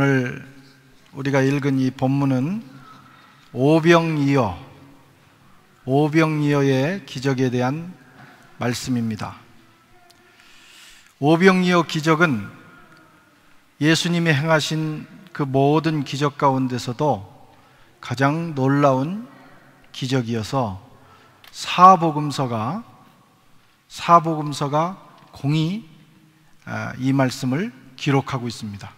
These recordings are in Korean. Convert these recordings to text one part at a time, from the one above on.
오늘 우리가 읽은 이 본문은 오병이어의 기적에 대한 말씀입니다. 오병이어 기적은 예수님이 행하신 그 모든 기적 가운데서도 가장 놀라운 기적이어서 사복음서가 공히 이 말씀을 기록하고 있습니다.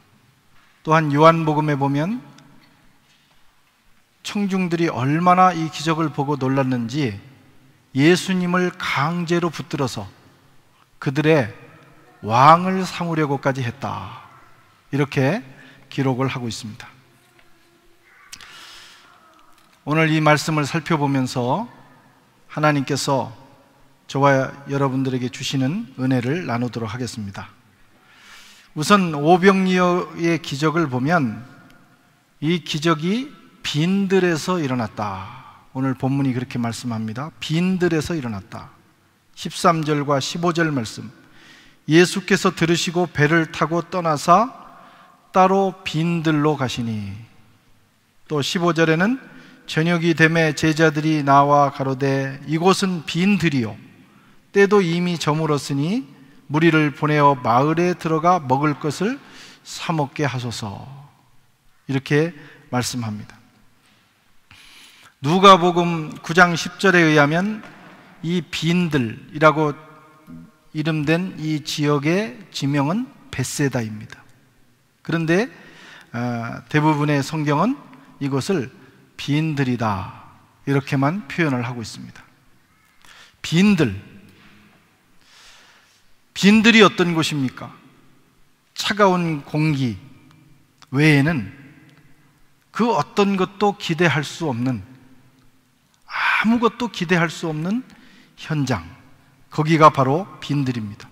또한 요한복음에 보면 청중들이 얼마나 이 기적을 보고 놀랐는지 예수님을 강제로 붙들어서 그들의 왕을 삼으려고까지 했다, 이렇게 기록을 하고 있습니다. 오늘 이 말씀을 살펴보면서 하나님께서 저와 여러분들에게 주시는 은혜를 나누도록 하겠습니다. 우선 오병이어의 기적을 보면 이 기적이 빈들에서 일어났다. 오늘 본문이 그렇게 말씀합니다. 빈들에서 일어났다. 13절과 15절 말씀, 예수께서 들으시고 배를 타고 떠나사 따로 빈들로 가시니, 또 15절에는 저녁이 되매 제자들이 나와 가로되 이곳은 빈들이요 때도 이미 저물었으니 무리를 보내어 마을에 들어가 먹을 것을 사 먹게 하소서, 이렇게 말씀합니다. 누가복음 9장 10절에 의하면 이 빈들이라고 이름된 이 지역의 지명은 벳세다입니다. 그런데 대부분의 성경은 이것을 빈들이다, 이렇게만 표현을 하고 있습니다. 빈들이 어떤 곳입니까? 차가운 공기 외에는 그 어떤 것도 기대할 수 없는, 아무것도 기대할 수 없는 현장, 거기가 바로 빈들입니다.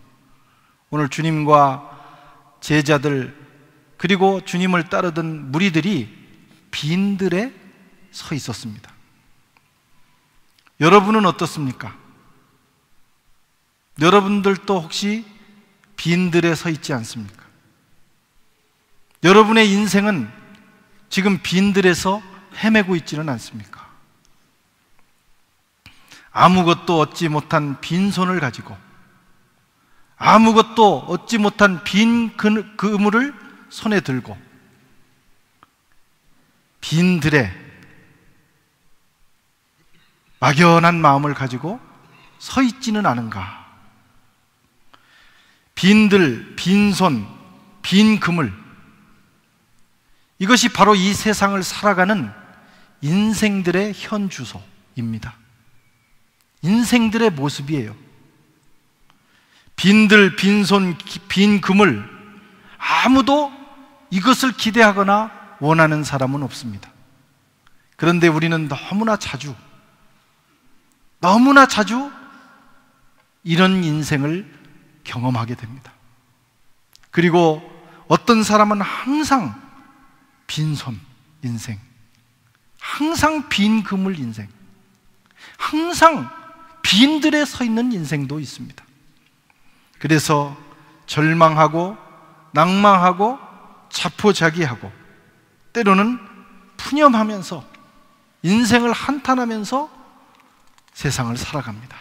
오늘 주님과 제자들 그리고 주님을 따르던 무리들이 빈들에 서 있었습니다. 여러분은 어떻습니까? 여러분들도 혹시 빈들에 서 있지 않습니까? 여러분의 인생은 지금 빈들에서 헤매고 있지는 않습니까? 아무것도 얻지 못한 빈손을 가지고, 아무것도 얻지 못한 빈 그물을 손에 들고 빈들에 막연한 마음을 가지고 서 있지는 않은가? 빈들, 빈손, 빈 그물, 이것이 바로 이 세상을 살아가는 인생들의 현주소입니다. 인생들의 모습이에요. 빈들, 빈손, 빈 그물, 아무도 이것을 기대하거나 원하는 사람은 없습니다. 그런데 우리는 너무나 자주 이런 인생을 경험하게 됩니다. 그리고 어떤 사람은 항상 빈손 인생, 항상 빈 그물 인생, 항상 빈들에 서 있는 인생도 있습니다. 그래서 절망하고 낭망하고 자포자기하고 때로는 푸념하면서 인생을 한탄하면서 세상을 살아갑니다.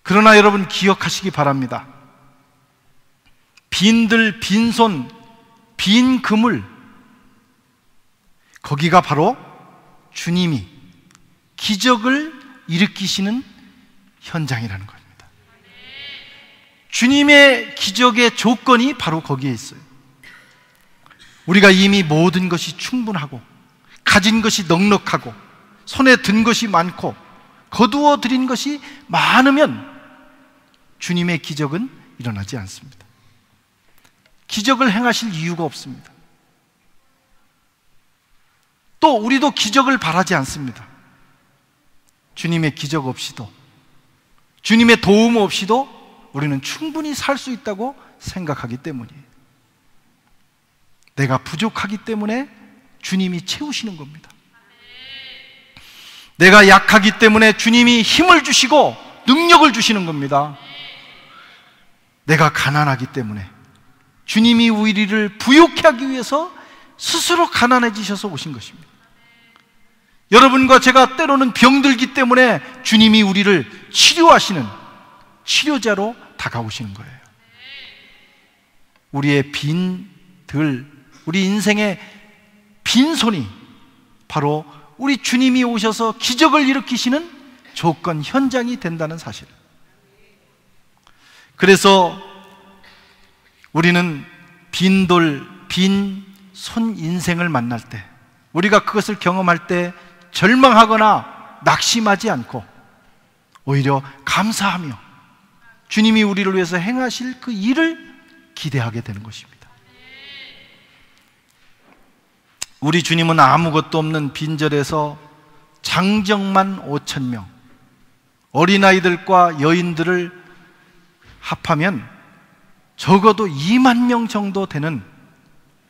그러나 여러분 기억하시기 바랍니다. 빈들, 빈손, 빈 그물, 거기가 바로 주님이 기적을 일으키시는 현장이라는 겁니다. 주님의 기적의 조건이 바로 거기에 있어요. 우리가 이미 모든 것이 충분하고 가진 것이 넉넉하고 손에 든 것이 많고 거두어 들인 것이 많으면 주님의 기적은 일어나지 않습니다. 기적을 행하실 이유가 없습니다. 또 우리도 기적을 바라지 않습니다. 주님의 기적 없이도, 주님의 도움 없이도 우리는 충분히 살 수 있다고 생각하기 때문이에요. 내가 부족하기 때문에 주님이 채우시는 겁니다. 내가 약하기 때문에 주님이 힘을 주시고 능력을 주시는 겁니다. 내가 가난하기 때문에, 주님이 우리를 부유케 하기 위해서 스스로 가난해지셔서 오신 것입니다. 여러분과 제가 때로는 병들기 때문에 주님이 우리를 치료하시는 치료자로 다가오시는 거예요. 우리의 우리 인생의 빈손이 바로 우리 주님이 오셔서 기적을 일으키시는 조건 현장이 된다는 사실. 그래서 우리는 빈손 인생을 만날 때, 우리가 그것을 경험할 때 절망하거나 낙심하지 않고 오히려 감사하며 주님이 우리를 위해서 행하실 그 일을 기대하게 되는 것입니다. 우리 주님은 아무것도 없는 빈절에서 장정만 5,000명, 어린아이들과 여인들을 합하면 적어도 2만 명 정도 되는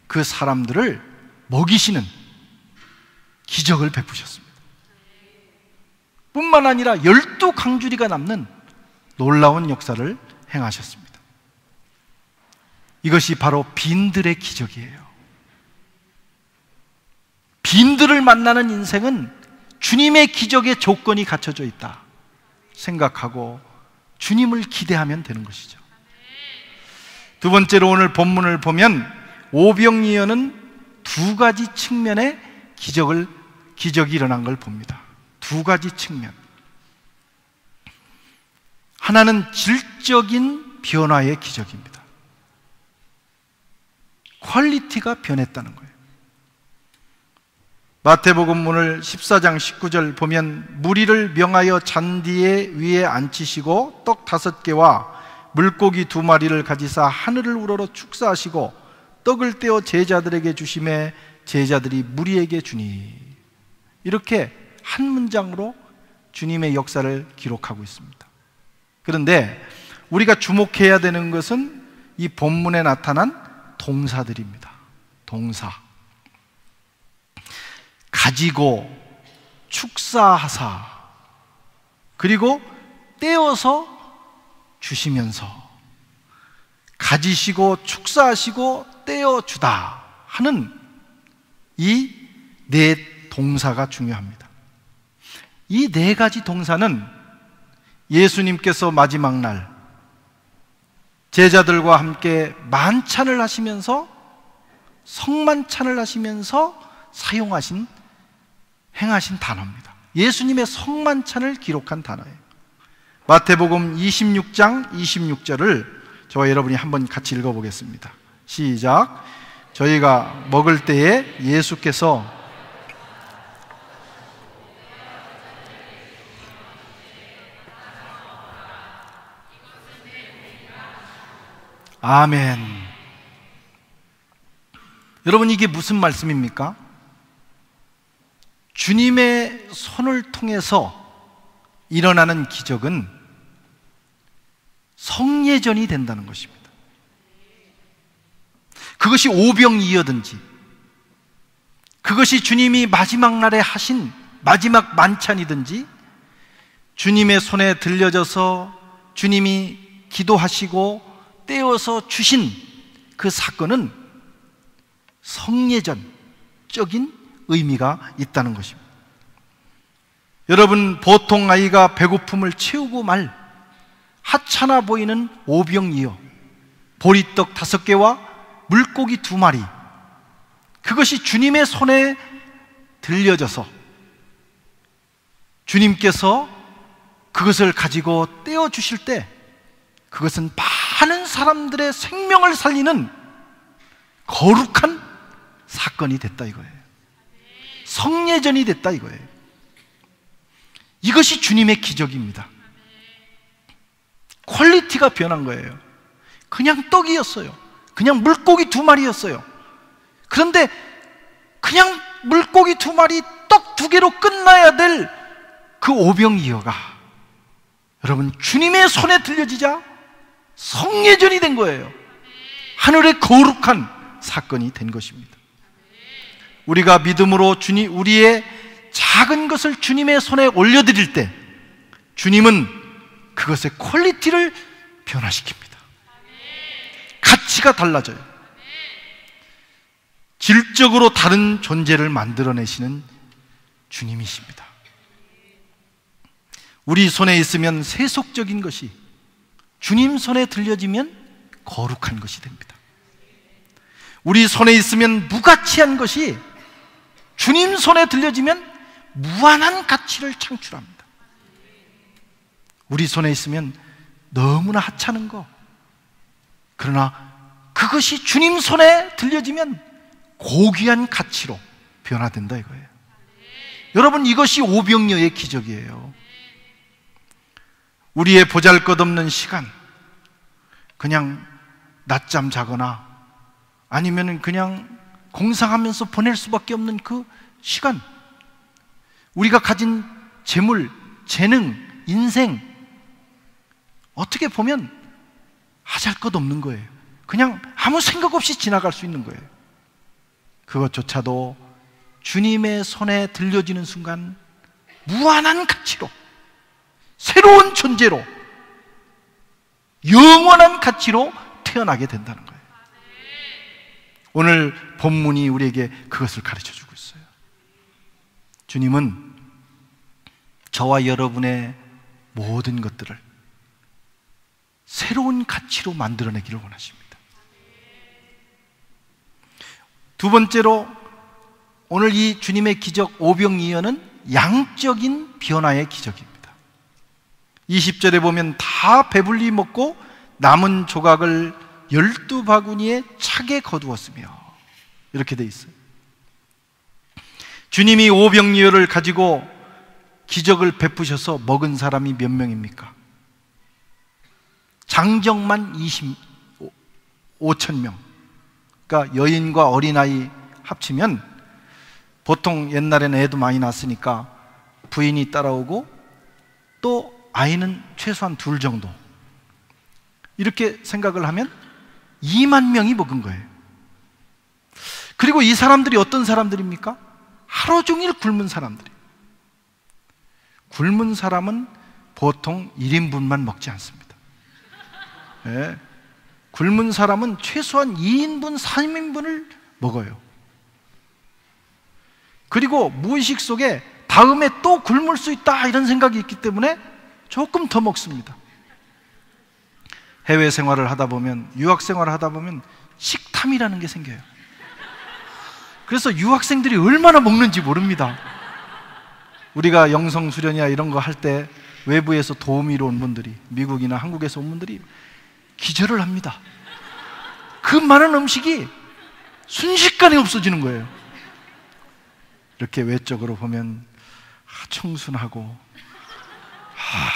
그 사람들을 먹이시는 기적을 베푸셨습니다. 뿐만 아니라 12강주리가 남는 놀라운 역사를 행하셨습니다. 이것이 바로 빈들의 기적이에요. 빈들을 만나는 인생은 주님의 기적의 조건이 갖춰져 있다 생각하고 주님을 기대하면 되는 것이죠. 두 번째로 오늘 본문을 보면 오병이어는 두 가지 측면의 기적이 일어난 걸 봅니다. 두 가지 측면. 하나는 질적인 변화의 기적입니다. 퀄리티가 변했다는 거예요. 마태복음 오늘 14장 19절 보면 무리를 명하여 잔디 위에 앉히시고 떡 5개와 물고기 2마리를 가지사 하늘을 우러러 축사하시고 떡을 떼어 제자들에게 주시매 제자들이 무리에게 주니. 이렇게 한 문장으로 주님의 역사를 기록하고 있습니다. 그런데 우리가 주목해야 되는 것은 이 본문에 나타난 동사들입니다. 동사. 가지고, 축사하사, 그리고 떼어서 주시면서, 가지시고 축사하시고 떼어주다 하는 이 네 동사가 중요합니다. 이 네 가지 동사는 예수님께서 마지막 날 제자들과 함께 만찬을 하시면서, 성만찬을 하시면서 행하신 단어입니다. 예수님의 성만찬을 기록한 단어예요. 마태복음 26장 26절을 저와 여러분이 한번 같이 읽어보겠습니다. 시작. 저희가 먹을 때에 예수께서 아멘. 여러분, 이게 무슨 말씀입니까? 주님의 손을 통해서 일어나는 기적은 성례전이 된다는 것입니다. 그것이 오병이어든지, 그것이 주님이 마지막 날에 하신 마지막 만찬이든지, 주님의 손에 들려져서 주님이 기도하시고 떼어서 주신 그 사건은 성례전적인 의미가 있다는 것입니다. 여러분, 보통 아이가 배고픔을 채우고 말 하찮아 보이는 오병이어, 보리떡 5개와 물고기 2마리, 그것이 주님의 손에 들려져서 주님께서 그것을 가지고 떼어 주실 때 그것은 많은 사람들의 생명을 살리는 거룩한 사건이 됐다 이거예요. 성례전이 됐다 이거예요. 이것이 주님의 기적입니다. 퀄리티가 변한 거예요. 그냥 떡이었어요. 그냥 물고기 2마리였어요. 그런데 그냥 물고기 2마리, 떡 2개로 끝나야 될 그 오병이어가 여러분 주님의 손에 들려지자 성례전이 된 거예요. 하늘의 거룩한 사건이 된 것입니다. 우리가 믿음으로 우리의 작은 것을 주님의 손에 올려드릴 때 주님은 그것의 퀄리티를 변화시킵니다. 가치가 달라져요. 질적으로 다른 존재를 만들어내시는 주님이십니다. 우리 손에 있으면 세속적인 것이 주님 손에 들려지면 거룩한 것이 됩니다. 우리 손에 있으면 무가치한 것이 주님 손에 들려지면 무한한 가치를 창출합니다. 우리 손에 있으면 너무나 하찮은 거, 그러나 그것이 주님 손에 들려지면 고귀한 가치로 변화된다 이거예요. 여러분, 이것이 오병이어의 기적이에요. 우리의 보잘것없는 시간, 그냥 낮잠 자거나 아니면 그냥 공상하면서 보낼 수밖에 없는 그 시간, 우리가 가진 재물, 재능, 인생, 어떻게 보면 하잘것없는 거예요. 그냥 아무 생각 없이 지나갈 수 있는 거예요. 그것조차도 주님의 손에 들려지는 순간 무한한 가치로, 새로운 존재로, 영원한 가치로 태어나게 된다는 거예요. 오늘 본문이 우리에게 그것을 가르쳐주고 있어요. 주님은 저와 여러분의 모든 것들을 새로운 가치로 만들어내기를 원하십니다. 두 번째로, 오늘 이 주님의 기적 오병이어는 양적인 변화의 기적입니다. 20절에 보면 다 배불리 먹고 남은 조각을 12바구니에 차게 거두었으며, 이렇게 돼 있어요. 주님이 오병이어를 가지고 기적을 베푸셔서 먹은 사람이 몇 명입니까? 장정만 5천 명. 그러니까 여인과 어린아이 합치면, 보통 옛날에는 애도 많이 낳았으니까 부인이 따라오고 또 아이는 최소한 둘 정도, 이렇게 생각을 하면 2만 명이 먹은 거예요. 그리고 이 사람들이 어떤 사람들입니까? 하루 종일 굶은 사람들이에요. 굶은 사람은 보통 1인분만 먹지 않습니다. 네. 굶은 사람은 최소한 2인분, 3인분을 먹어요. 그리고 무의식 속에 다음에 또 굶을 수 있다 이런 생각이 있기 때문에 조금 더 먹습니다. 해외 생활을 하다 보면, 유학 생활을 하다 보면 식탐이라는 게 생겨요. 그래서 유학생들이 얼마나 먹는지 모릅니다. 우리가 영성 수련이나 이런 거 할 때 외부에서 도우미로 온 분들이, 미국이나 한국에서 온 분들이 기절을 합니다. 그 많은 음식이 순식간에 없어지는 거예요. 이렇게 외적으로 보면 청순하고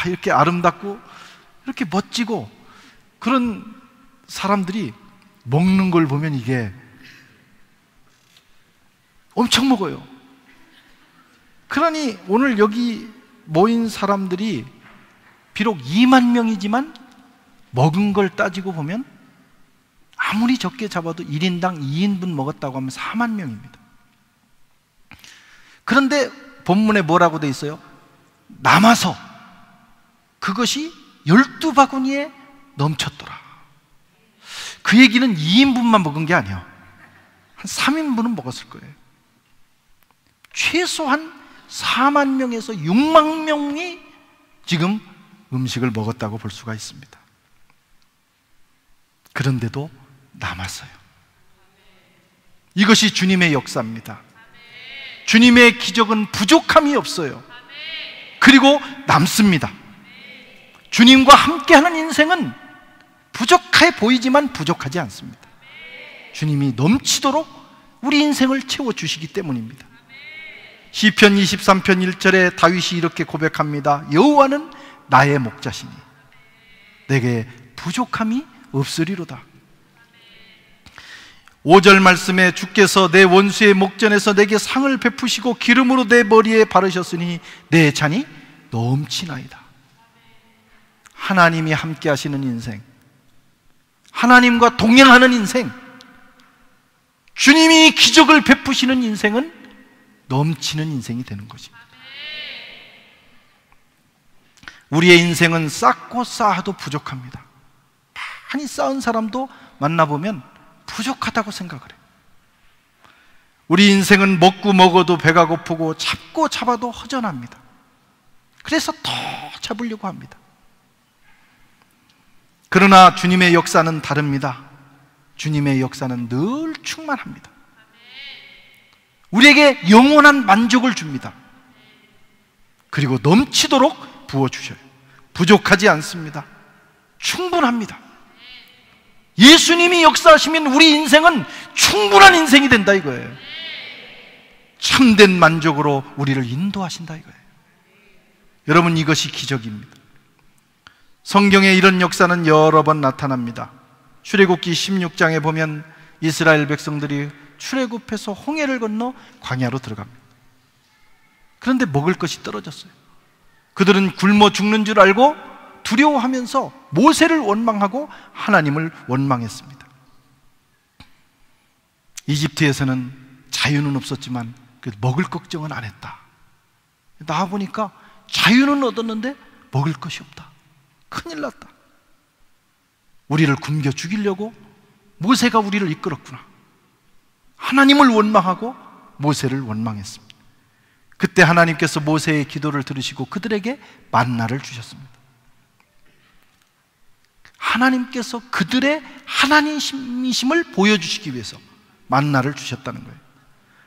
이렇게 아름답고 이렇게 멋지고 그런 사람들이 먹는 걸 보면 이게 엄청 먹어요. 그러니 오늘 여기 모인 사람들이 비록 2만 명이지만 먹은 걸 따지고 보면 아무리 적게 잡아도 1인당 2인분 먹었다고 하면 4만 명입니다. 그런데 본문에 뭐라고 돼 있어요? 남아서 그것이 12바구니에 넘쳤더라. 그 얘기는 2인분만 먹은 게 아니에요. 한 3인분은 먹었을 거예요. 최소한 4만 명에서 6만 명이 지금 음식을 먹었다고 볼 수가 있습니다. 그런데도 남았어요. 이것이 주님의 역사입니다. 주님의 기적은 부족함이 없어요. 그리고 남습니다. 주님과 함께하는 인생은 부족해 보이지만 부족하지 않습니다. 주님이 넘치도록 우리 인생을 채워주시기 때문입니다. 시편 23편 1절에 다윗이 이렇게 고백합니다. 여호와는 나의 목자시니 내게 부족함이 없으리로다. 5절 말씀에 주께서 내 원수의 목전에서 내게 상을 베푸시고 기름으로 내 머리에 바르셨으니 내 잔이 넘치나이다. 하나님이 함께 하시는 인생, 하나님과 동행하는 인생, 주님이 기적을 베푸시는 인생은 넘치는 인생이 되는 것입니다. 우리의 인생은 쌓고 쌓아도 부족합니다. 많이 쌓은 사람도 만나보면 부족하다고 생각을 해요. 우리 인생은 먹고 먹어도 배가 고프고 잡고 잡아도 허전합니다. 그래서 더 잡으려고 합니다. 그러나 주님의 역사는 다릅니다. 주님의 역사는 늘 충만합니다. 우리에게 영원한 만족을 줍니다. 그리고 넘치도록 부어주셔요. 부족하지 않습니다. 충분합니다. 예수님이 역사하시면 우리 인생은 충분한 인생이 된다 이거예요. 참된 만족으로 우리를 인도하신다 이거예요. 여러분, 이것이 기적입니다. 성경에 이런 역사는 여러 번 나타납니다. 출애굽기 16장에 보면 이스라엘 백성들이 출애굽해서 홍해를 건너 광야로 들어갑니다. 그런데 먹을 것이 떨어졌어요. 그들은 굶어 죽는 줄 알고 두려워하면서 모세를 원망하고 하나님을 원망했습니다. 이집트에서는 자유는 없었지만 먹을 걱정은 안 했다. 나와보니까 자유는 얻었는데 먹을 것이 없다. 큰일 났다. 우리를 굶겨 죽이려고 모세가 우리를 이끌었구나. 하나님을 원망하고 모세를 원망했습니다. 그때 하나님께서 모세의 기도를 들으시고 그들에게 만나를 주셨습니다. 하나님께서 그들의 하나님이심을 보여주시기 위해서 만나를 주셨다는 거예요.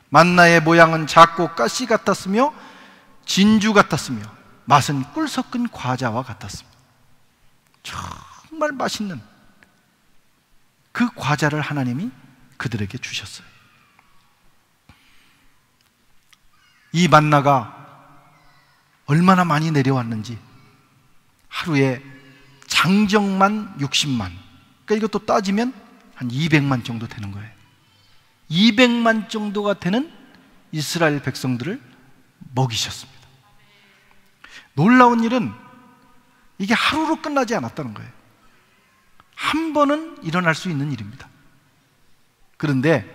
만나의 모양은 작고 가시 같았으며 진주 같았으며 맛은 꿀 섞은 과자와 같았습니다. 정말 맛있는 그 과자를 하나님이 그들에게 주셨어요. 이 만나가 얼마나 많이 내려왔는지 하루에 장정만 60만, 그러니까 이것도 따지면 한 200만 정도 되는 거예요. 200만 정도가 되는 이스라엘 백성들을 먹이셨습니다. 놀라운 일은 이게 하루로 끝나지 않았다는 거예요. 한 번은 일어날 수 있는 일입니다. 그런데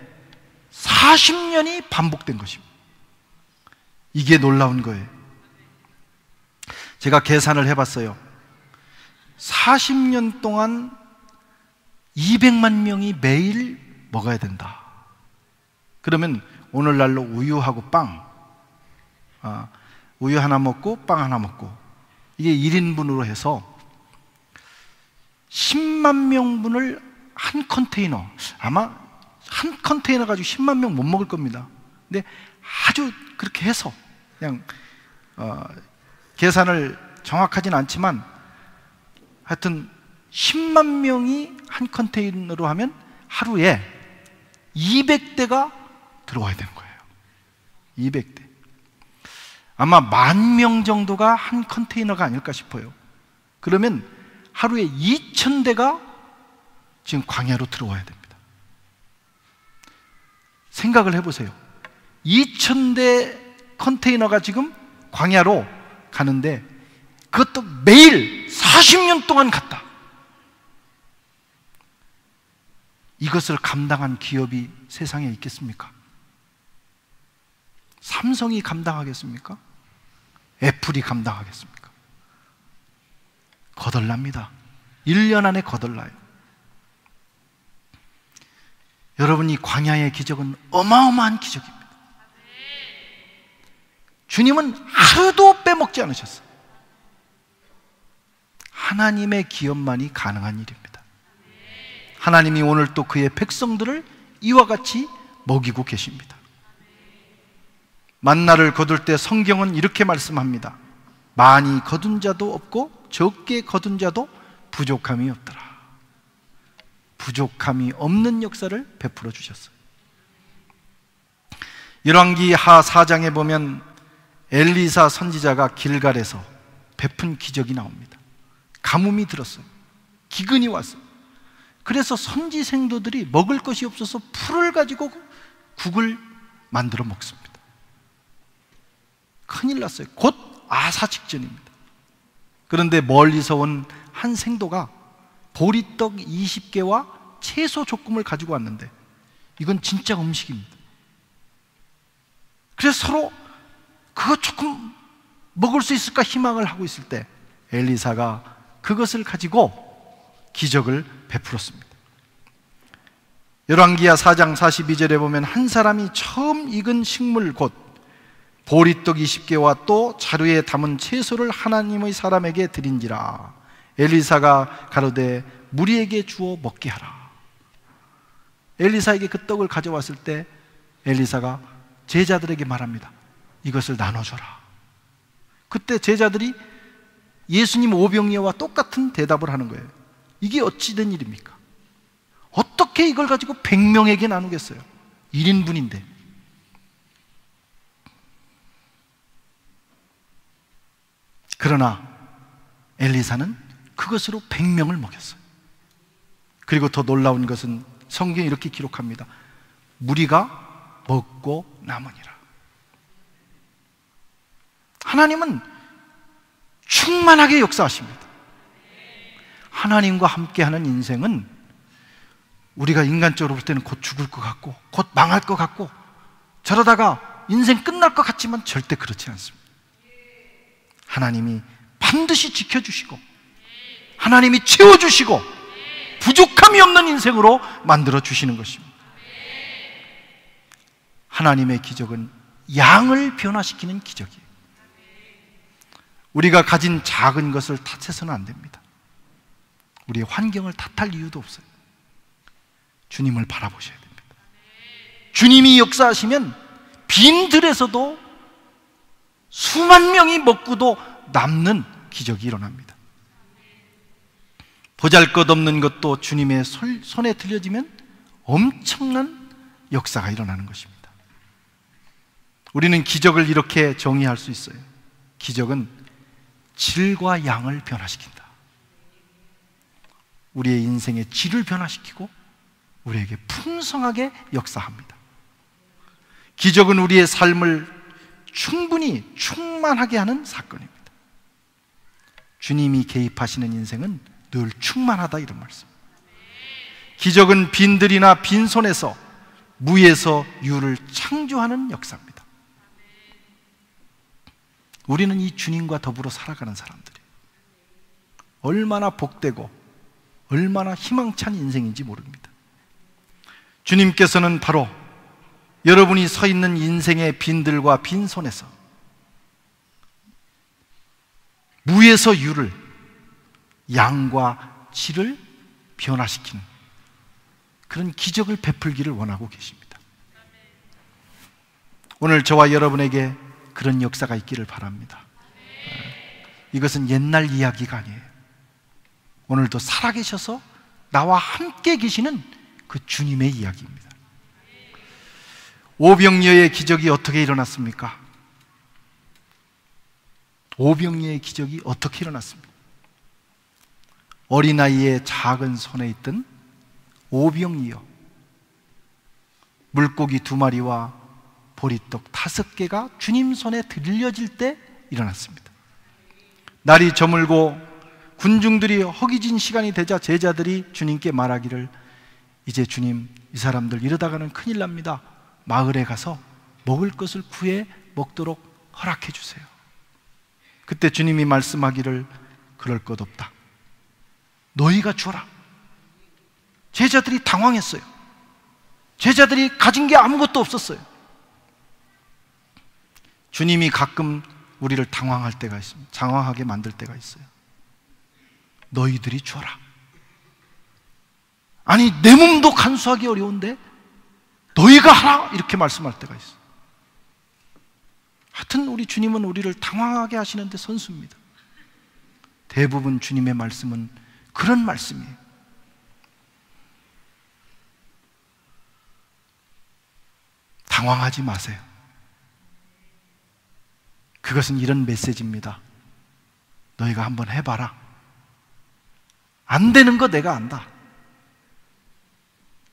40년이 반복된 것입니다. 이게 놀라운 거예요. 제가 계산을 해봤어요. 40년 동안 200만 명이 매일 먹어야 된다. 그러면 오늘날로 우유하고 빵, 우유 하나 먹고 빵 하나 먹고, 이게 1인분으로 해서 10만 명분을 한 컨테이너, 아마 한 컨테이너 가지고 10만 명 못 먹을 겁니다. 근데 아주 그렇게 해서 그냥 계산을 정확하진 않지만 하여튼 10만 명이 한 컨테이너로 하면 하루에 200대가 들어와야 되는 거예요. 200대. 아마 10,000명 정도가 한 컨테이너가 아닐까 싶어요. 그러면 하루에 2,000대가 지금 광야로 들어와야 됩니다. 생각을 해보세요. 2,000대 컨테이너가 지금 광야로 가는데 그것도 매일 40년 동안 갔다. 이것을 감당한 기업이 세상에 있겠습니까? 삼성이 감당하겠습니까? 애플이 감당하겠습니까? 거덜납니다. 1년 안에 거덜나요. 여러분, 이 광야의 기적은 어마어마한 기적입니다. 주님은 하루도 빼먹지 않으셨어요. 하나님의 기업만이 가능한 일입니다. 하나님이 오늘 또 그의 백성들을 이와 같이 먹이고 계십니다. 만나를 거둘 때 성경은 이렇게 말씀합니다. 많이 거둔 자도 없고 적게 거둔 자도 부족함이 없더라. 부족함이 없는 역사를 베풀어 주셨어요. 열왕기 하 4장에 보면 엘리사 선지자가 길갈에서 베푼 기적이 나옵니다. 가뭄이 들었어요. 기근이 왔어요. 그래서 선지 생도들이 먹을 것이 없어서 풀을 가지고 국을 만들어 먹습니다. 큰일 났어요. 곧 아사 직전입니다. 그런데 멀리서 온 한 생도가 보리떡 20개와 채소 조금을 가지고 왔는데 이건 진짜 음식입니다. 그래서 서로 그거 조금 먹을 수 있을까 희망을 하고 있을 때 엘리사가 그것을 가지고 기적을 베풀었습니다. 열왕기하 4장 42절에 보면 한 사람이 처음 익은 식물 곧 보리떡 20개와 또 자루에 담은 채소를 하나님의 사람에게 드린지라. 엘리사가 가로되 무리에게 주어 먹게 하라. 엘리사에게 그 떡을 가져왔을 때 엘리사가 제자들에게 말합니다. 이것을 나눠줘라. 그때 제자들이 예수님 오병이어와 똑같은 대답을 하는 거예요. 이게 어찌 된 일입니까? 어떻게 이걸 가지고 100명에게 나누겠어요? 1인분인데. 그러나 엘리사는 그것으로 100명을 먹였어요. 그리고 더 놀라운 것은 성경이 이렇게 기록합니다. 무리가 먹고 남으니라. 하나님은 충만하게 역사하십니다. 하나님과 함께하는 인생은 우리가 인간적으로 볼 때는 곧 죽을 것 같고 곧 망할 것 같고 저러다가 인생 끝날 것 같지만 절대 그렇지 않습니다. 하나님이 반드시 지켜주시고 하나님이 채워주시고 부족함이 없는 인생으로 만들어 주시는 것입니다. 하나님의 기적은 양을 변화시키는 기적이에요. 우리가 가진 작은 것을 탓해서는 안 됩니다. 우리의 환경을 탓할 이유도 없어요. 주님을 바라보셔야 됩니다. 주님이 역사하시면 빈들에서도 수만 명이 먹고도 남는 기적이 일어납니다. 보잘것없는 것도 주님의 손에 들려지면 엄청난 역사가 일어나는 것입니다. 우리는 기적을 이렇게 정의할 수 있어요. 기적은 질과 양을 변화시킨다. 우리의 인생의 질을 변화시키고 우리에게 풍성하게 역사합니다. 기적은 우리의 삶을 충분히 충만하게 하는 사건입니다. 주님이 개입하시는 인생은 늘 충만하다, 이런 말씀. 기적은 빈들이나 빈손에서 무에서 유를 창조하는 역사입니다. 우리는 이 주님과 더불어 살아가는 사람들이에요. 얼마나 복되고 얼마나 희망찬 인생인지 모릅니다. 주님께서는 바로 여러분이 서 있는 인생의 빈들과 빈손에서 무에서 유를, 양과 질을 변화시키는 그런 기적을 베풀기를 원하고 계십니다. 오늘 저와 여러분에게 그런 역사가 있기를 바랍니다. 이것은 옛날 이야기가 아니에요. 오늘도 살아계셔서 나와 함께 계시는 그 주님의 이야기입니다. 오병이어의 기적이 어떻게 일어났습니까? 오병이어의 기적이 어떻게 일어났습니까? 어린아이의 작은 손에 있던 오병이어, 물고기 2마리와 보리떡 5개가 주님 손에 들려질 때 일어났습니다. 날이 저물고 군중들이 허기진 시간이 되자 제자들이 주님께 말하기를, 이제 주님, 이 사람들 이러다가는 큰일 납니다. 마을에 가서 먹을 것을 구해 먹도록 허락해 주세요. 그때 주님이 말씀하기를, 그럴 것 없다. 너희가 주라. 제자들이 당황했어요. 제자들이 가진 게 아무것도 없었어요. 주님이 가끔 우리를 당황할 때가 있습니다. 장황하게 만들 때가 있어요. 너희들이 주라. 아니, 내 몸도 간수하기 어려운데 너희가 하라, 이렇게 말씀할 때가 있어요. 하여튼 우리 주님은 우리를 당황하게 하시는데 선수입니다. 대부분 주님의 말씀은 그런 말씀이에요. 당황하지 마세요. 그것은 이런 메시지입니다. 너희가 한번 해봐라. 안 되는 거 내가 안다.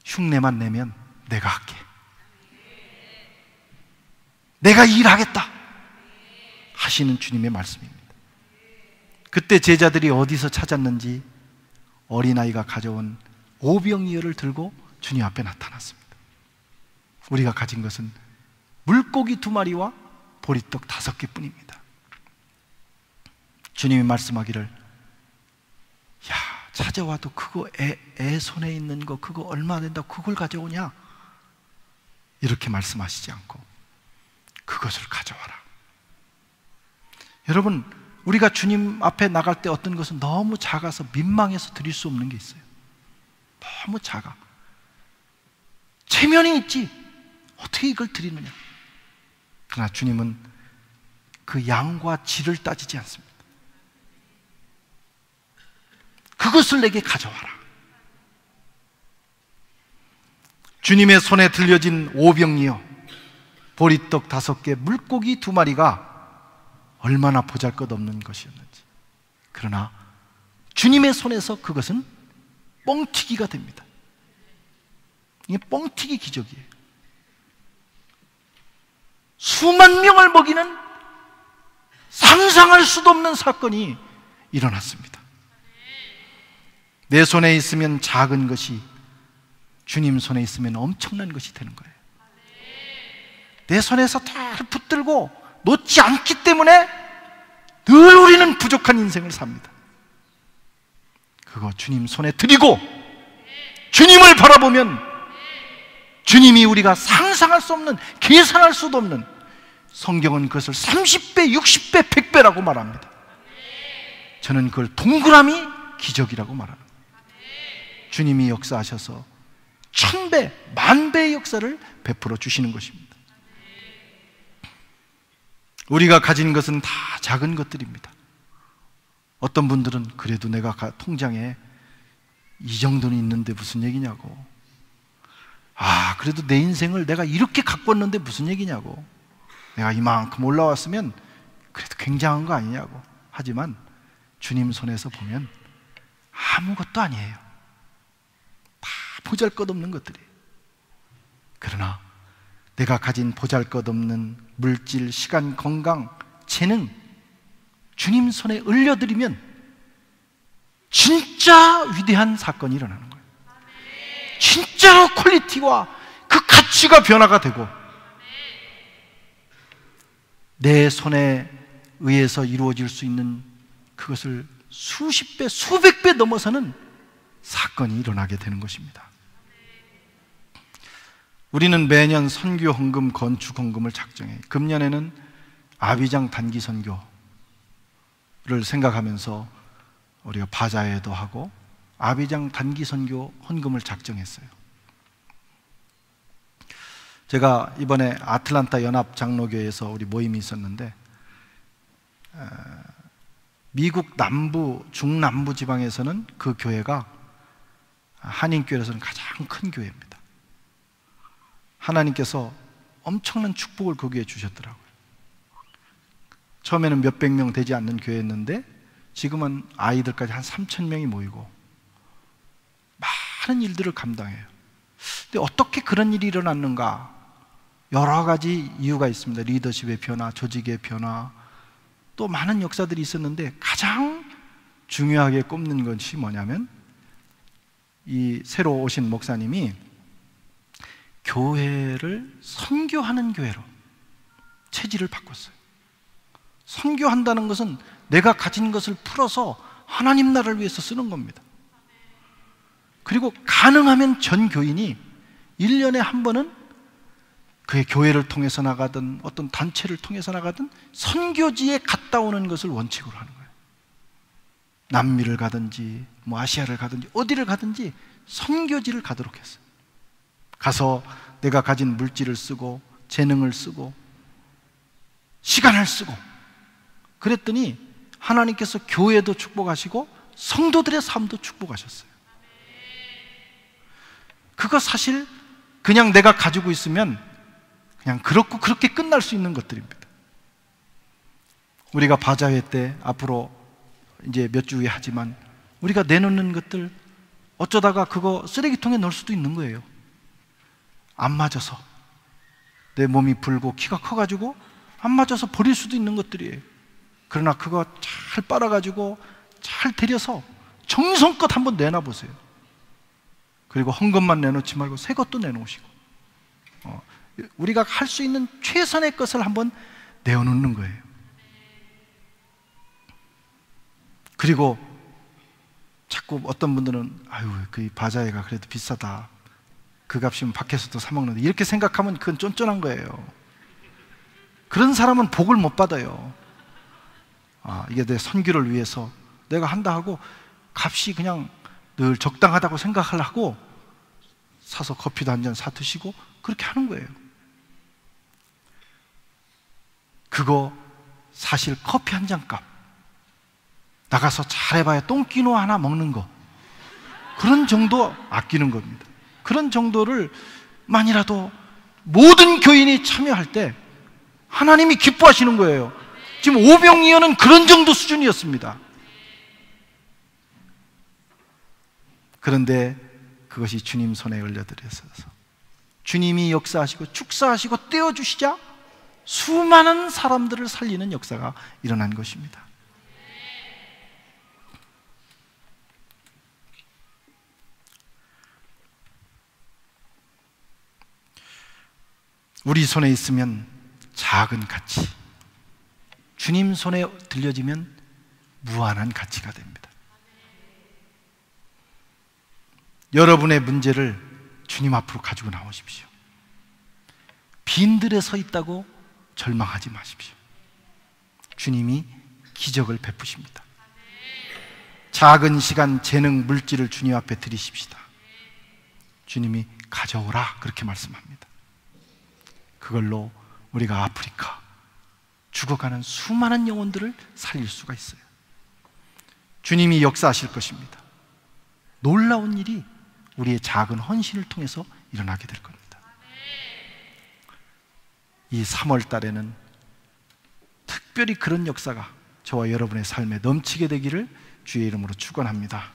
흉내만 내면 내가 할게. 내가 일하겠다 하시는 주님의 말씀입니다. 그때 제자들이 어디서 찾았는지 어린아이가 가져온 오병이어를 들고 주님 앞에 나타났습니다. 우리가 가진 것은 물고기 2마리와 보리떡 5개 뿐입니다. 주님이 말씀하기를, 야, 찾아와도 그거 애 손에 있는 거 그거 얼마 된다고 그걸 가져오냐? 이렇게 말씀하시지 않고 그것을 가져와라. 여러분, 우리가 주님 앞에 나갈 때 어떤 것은 너무 작아서 민망해서 드릴 수 없는 게 있어요. 너무 작아. 체면이 있지 어떻게 이걸 드리느냐? 그러나 주님은 그 양과 질을 따지지 않습니다. 그것을 내게 가져와라. 주님의 손에 들려진 오병이요, 보리떡 5개, 물고기 2마리가 얼마나 보잘것없는 것이었는지. 그러나 주님의 손에서 그것은 뻥튀기가 됩니다. 이게 뻥튀기 기적이에요. 수만 명을 먹이는 상상할 수도 없는 사건이 일어났습니다. 내 손에 있으면 작은 것이 주님 손에 있으면 엄청난 것이 되는 거예요. 내 손에서 다 붙들고 놓지 않기 때문에 늘 우리는 부족한 인생을 삽니다. 그거 주님 손에 드리고 주님을 바라보면 주님이 우리가 상상할 수 없는, 계산할 수도 없는, 성경은 그것을 30배, 60배, 100배라고 말합니다. 저는 그걸 동그라미 기적이라고 말합니다. 주님이 역사하셔서 1000배, 10,000배의 역사를 베풀어 주시는 것입니다. 우리가 가진 것은 다 작은 것들입니다. 어떤 분들은 그래도 내가 통장에 이 정도는 있는데 무슨 얘기냐고, 그래도 내 인생을 내가 이렇게 가꿨는데 무슨 얘기냐고, 내가 이만큼 올라왔으면 그래도 굉장한 거 아니냐고. 하지만 주님 손에서 보면 아무것도 아니에요. 다 보잘것없는 것들이에요. 그러나 내가 가진 보잘것없는 물질, 시간, 건강, 재능 주님 손에 올려드리면 진짜 위대한 사건이 일어나는 거예요. 진짜로 퀄리티와 그 가치가 변화가 되고 내 손에 의해서 이루어질 수 있는 그것을 수십 배, 수백 배 넘어서는 사건이 일어나게 되는 것입니다. 우리는 매년 선교 헌금, 건축 헌금을 작정해요. 금년에는 아비장 단기 선교를 생각하면서 우리가 바자회도 하고 아비장 단기 선교 헌금을 작정했어요. 제가 이번에 아틀란타 연합 장로교회에서 우리 모임이 있었는데 미국 남부, 중남부 지방에서는 그 교회가 한인교회에서는 가장 큰 교회입니다. 하나님께서 엄청난 축복을 그 교회에 주셨더라고요. 처음에는 몇백 명 되지 않는 교회였는데 지금은 아이들까지 한 3,000명이 모이고 많은 일들을 감당해요. 근데 어떻게 그런 일이 일어났는가? 여러 가지 이유가 있습니다. 리더십의 변화, 조직의 변화, 또 많은 역사들이 있었는데 가장 중요하게 꼽는 것이 뭐냐면 이 새로 오신 목사님이 교회를 선교하는 교회로 체질을 바꿨어요. 선교한다는 것은 내가 가진 것을 풀어서 하나님 나라를 위해서 쓰는 겁니다. 그리고 가능하면 전 교인이 1년에 한 번은 그의 교회를 통해서 나가든 어떤 단체를 통해서 나가든 선교지에 갔다 오는 것을 원칙으로 하는 거예요. 남미를 가든지 아시아를 가든지 어디를 가든지 선교지를 가도록 했어요. 가서 내가 가진 물질을 쓰고 재능을 쓰고 시간을 쓰고 그랬더니 하나님께서 교회도 축복하시고 성도들의 삶도 축복하셨어요. 그거 사실 그냥 내가 가지고 있으면 그냥 그렇게 끝날 수 있는 것들입니다. 우리가 바자회 때 앞으로 이제 몇 주 후에 하지만 우리가 내놓는 것들 어쩌다가 그거 쓰레기통에 넣을 수도 있는 거예요. 안 맞아서 내 몸이 불고 키가 커가지고 안 맞아서 버릴 수도 있는 것들이에요. 그러나 그거 잘 빨아가지고 잘 데려서 정성껏 한번 내놔보세요. 그리고 헌금만 내놓지 말고 새 것도 내놓으시고 우리가 할 수 있는 최선의 것을 한번 내어놓는 거예요. 그리고 자꾸 자꾸 어떤 분들은 아유, 그 바자회가 그래도 비싸다. 그 값이면 밖에서도 사 먹는데, 이렇게 생각하면 그건 쫀쫀한 거예요. 그런 사람은 복을 못 받아요. 이게 내 선교를 위해서 내가 한다 하고 값이 그냥 늘 적당하다고 생각을 하고 사서 커피도 한 잔 사 드시고 그렇게 하는 거예요. 그거 사실 커피 한 잔 값, 나가서 잘해봐야 똥기노 하나 먹는 거, 그런 정도 아끼는 겁니다. 그런 정도를 만이라도 모든 교인이 참여할 때 하나님이 기뻐하시는 거예요. 지금 오병이어는 그런 정도 수준이었습니다. 그런데 그것이 주님 손에 올려드려서 주님이 역사하시고 축사하시고 떼어주시자 수많은 사람들을 살리는 역사가 일어난 것입니다. 우리 손에 있으면 작은 가치, 주님 손에 들려지면 무한한 가치가 됩니다. 여러분의 문제를 주님 앞으로 가지고 나오십시오. 빈들에 서 있다고 절망하지 마십시오. 주님이 기적을 베푸십니다. 작은 시간, 재능, 물질을 주님 앞에 드리십시다. 주님이 가져오라 그렇게 말씀합니다. 그걸로 우리가 아프리카, 죽어가는 수많은 영혼들을 살릴 수가 있어요. 주님이 역사하실 것입니다. 놀라운 일이 우리의 작은 헌신을 통해서 일어나게 될 겁니다. 이 3월 달에는 특별히 그런 역사가 저와 여러분의 삶에 넘치게 되기를 주의 이름으로 축원합니다.